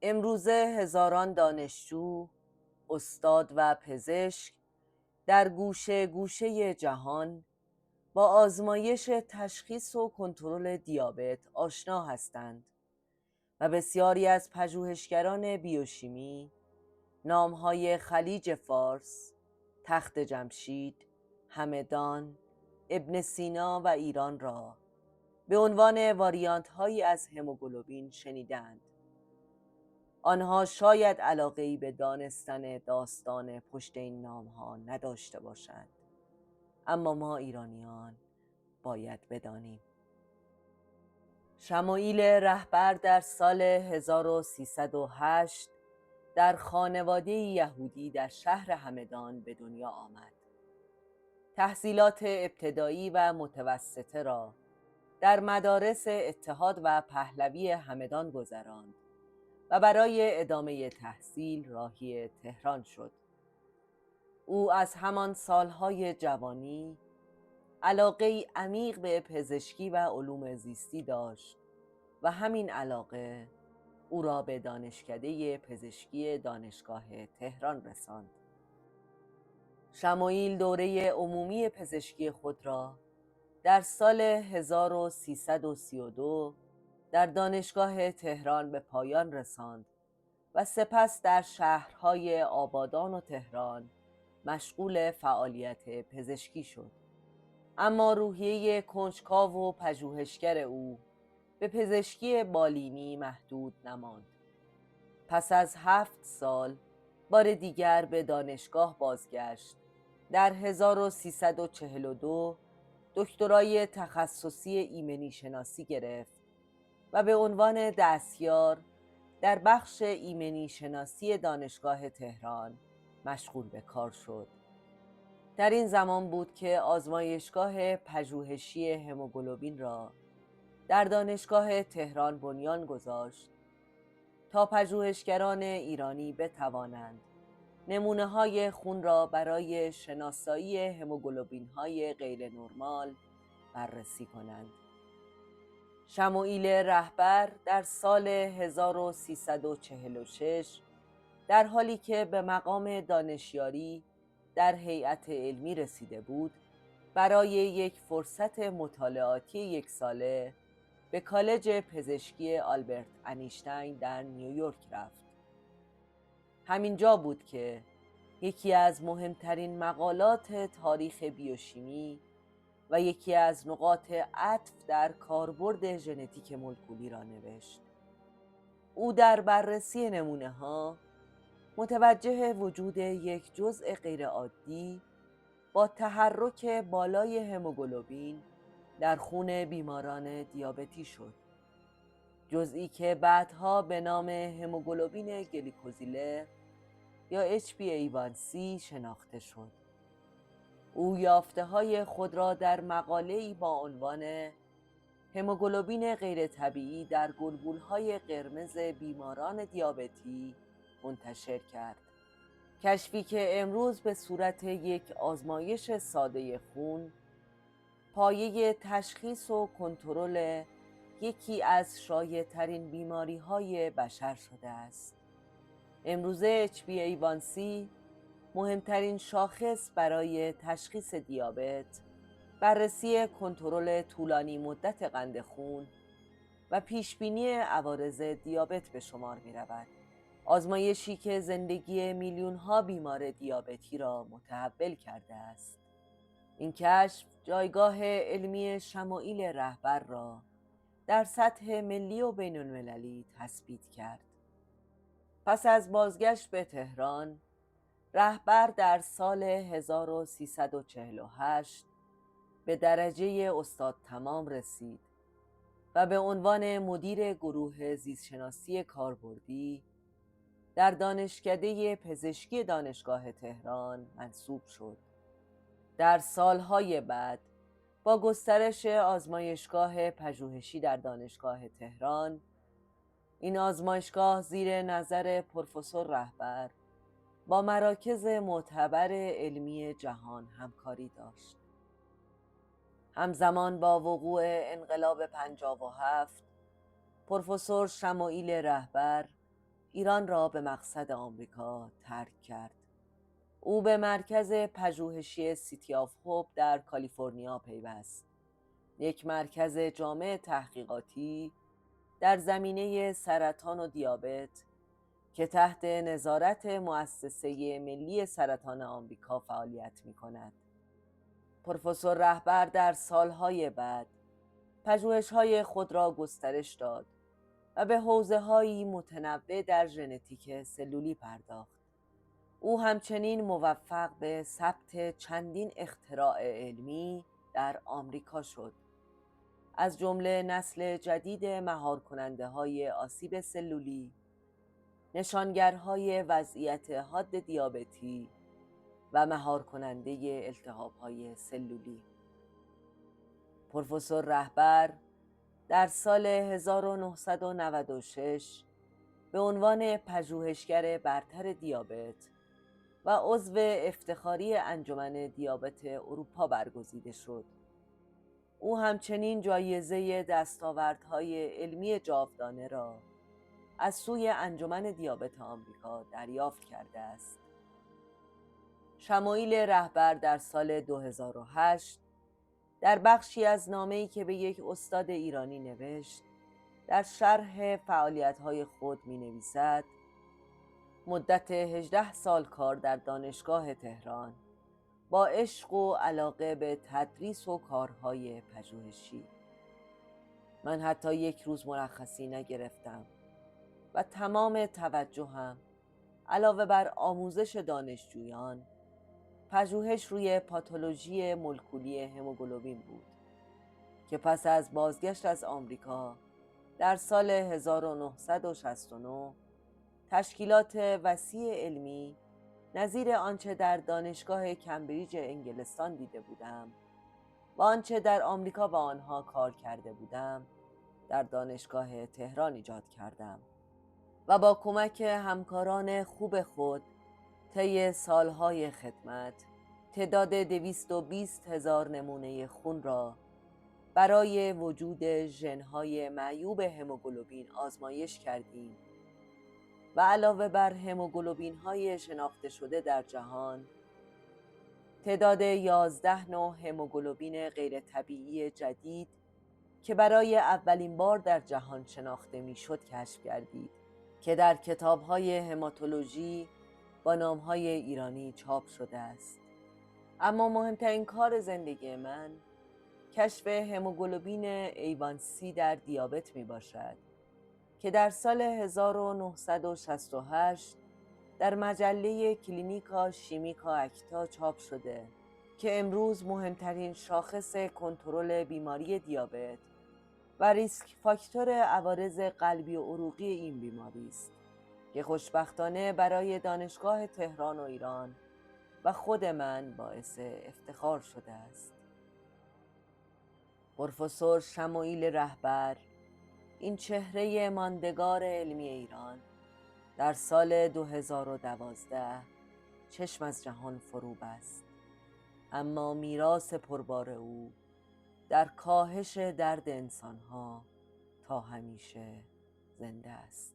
امروزه هزاران دانشجو، استاد و پزشک در گوشه گوشه جهان با آزمایش تشخیص و کنترل دیابت آشنا هستند و بسیاری از پژوهشگران بیوشیمی نامهای خلیج فارس، تخت جمشید، همدان، ابن سینا و ایران را به عنوان واریانت هایی از هموگلوبین شنیدند. آنها شاید علاقه‌ای به دانستن داستان پشت این نام‌ها نداشته باشند، اما ما ایرانیان باید بدانیم. شمایل رهبر در سال 1308 در خانواده یهودی در شهر همدان به دنیا آمد. تحصیلات ابتدایی و متوسطه را در مدارس اتحاد و پهلوی همدان گذراند و برای ادامه تحصیل راهی تهران شد. او از همان سالهای جوانی علاقه‌ای عمیق به پزشکی و علوم زیستی داشت و همین علاقه او را به دانشکده پزشکی دانشگاه تهران رساند. شمایل دوره عمومی پزشکی خود را در سال 1332 در دانشگاه تهران به پایان رساند و سپس در شهرهای آبادان و تهران مشغول فعالیت پزشکی شد. اما روحیه کنجکاو و پژوهشگر او به پزشکی بالینی محدود نماند. پس از 7 سال بار دیگر به دانشگاه بازگشت. در 1342 دکترای تخصصی ایمنی شناسی گرفت و به عنوان دستیار در بخش ایمنی شناسی دانشگاه تهران مشغول به کار شد. در این زمان بود که آزمایشگاه پژوهشی هموگلوبین را در دانشگاه تهران بنیان گذاشت تا پژوهشگران ایرانی بتوانند نمونه‌های خون را برای شناسایی هموگلوبین‌های غیر نرمال بررسی کنند. شمایل رهبر در سال 1346 در حالی که به مقام دانشیاری در هیئت علمی رسیده بود، برای یک فرصت مطالعاتی 1 ساله به کالج پزشکی آلبرت انیشتین در نیویورک رفت. همینجا بود که یکی از مهمترین مقالات تاریخ بیوشیمی و یکی از نقاط عطف در کاربرد ژنتیک مولکولی را نوشت. او در بررسی نمونه‌ها متوجه وجود یک جزء غیرعادی با تحرک بالای هموگلوبین در خون بیماران دیابتی شد. جزئی که بعدها به نام هموگلوبین گلیکوزیله یا HbA1c شناخته شد. او یافته‌های خود را در مقاله‌ای با عنوان هموگلوبین غیر طبیعی در گلبولهای قرمز بیماران دیابتی منتشر کرد. کشفی که امروز به صورت یک آزمایش ساده خون پایه تشخیص و کنترل یکی از شایع‌ترین بیماری‌های بشر شده است. امروزه HbA1c مهمترین شاخص برای تشخیص دیابت، بررسی کنترل طولانی مدت قند خون و پیشبینی عوارض دیابت به شمار می رود. آزمایشی که زندگی میلیون‌ها بیمار دیابتی را متحول کرده است. این کشف جایگاه علمی شمایل رهبر را در سطح ملی و بین المللی تثبیت کرد. پس از بازگشت به تهران، رهبر در سال 1348 به درجه استاد تمام رسید و به عنوان مدیر گروه زیستشناسی کاربردی در دانشکده پزشکی دانشگاه تهران منصوب شد. در سالهای بعد با گسترش آزمایشگاه پژوهشی در دانشگاه تهران، این آزمایشگاه زیر نظر پروفسور رهبر با مراکز معتبر علمی جهان همکاری داشت. همزمان با وقوع انقلاب 57 پروفسور شمایل رهبر ایران را به مقصد آمریکا ترک کرد. او به مرکز پژوهشی سیتی آف هوپ در کالیفرنیا پیوست، یک مرکز جامع تحقیقاتی در زمینه سرطان و دیابت که تحت نظارت مؤسسه ملی سرطان آمریکا فعالیت می‌کند. پروفسور رهبر در سالهای بعد پژوهش‌های خود را گسترش داد و به حوزه‌هایی متنوع در ژنتیک سلولی پرداخت. او همچنین موفق به ثبت چندین اختراع علمی در آمریکا شد، از جمله نسل جدید مهارکننده‌های آسیب سلولی، نشانگرهای وضعیت حاد دیابتی و مهارکننده التهاب‌های سلولی. پروفسور رهبر در سال 1996 به عنوان پژوهشگر برتر دیابت و عضو افتخاری انجمن دیابت اروپا برگزیده شد. او همچنین جایزه دستاوردهای علمی جاودانه را از سوی انجمن دیابت آمریکا دریافت کرده است. شمایل رهبر در سال 2008 در بخشی از نامه‌ای که به یک استاد ایرانی نوشت، در شرح فعالیت‌های خود می‌نویسد: مدت 18 سال کار در دانشگاه تهران با عشق و علاقه به تدریس و کارهای پژوهشی. من حتی یک روز مرخصی نگرفتم و تمام توجهم علاوه بر آموزش دانشجویان، پژوهش روی پاتولوژی مولکولی هموگلوبین بود که پس از بازگشت از آمریکا در سال 1969 تشکیلات وسیع علمی نظیر آنچه در دانشگاه کمبریج انگلستان دیده بودم و آنچه در آمریکا با آنها کار کرده بودم در دانشگاه تهران ایجاد کردم و با کمک همکاران خوب خود طی سالهای خدمت تعداد 220,000 نمونه خون را برای وجود ژن‌های معیوب هموگلوبین آزمایش کردیم و علاوه بر هموگلوبین‌های شناخته شده در جهان، تعداد 11 نوع هموگلوبین غیر طبیعی جدید که برای اولین بار در جهان شناخته میشد کشف کردید که در کتاب‌های هماتولوژی با نام‌های ایرانی چاپ شده است. اما مهمترین کار زندگی من کشف هموگلوبین A1C در دیابت می باشد که در سال 1968 در مجله کلینیکا شیمیکا اکتا چاپ شده که امروز مهمترین شاخص کنترل بیماری دیابت و ریسک فاکتور عوارض قلبی و عروقی این بیماری است که خوشبختانه برای دانشگاه تهران و ایران و خود من باعث افتخار شده است. پروفسور شمایل رهبر، این چهره ماندگار علمی ایران، در سال 2012 چشم از جهان فرو بست، اما میراث پربار او در کاهش درد انسانها تا همیشه زنده است.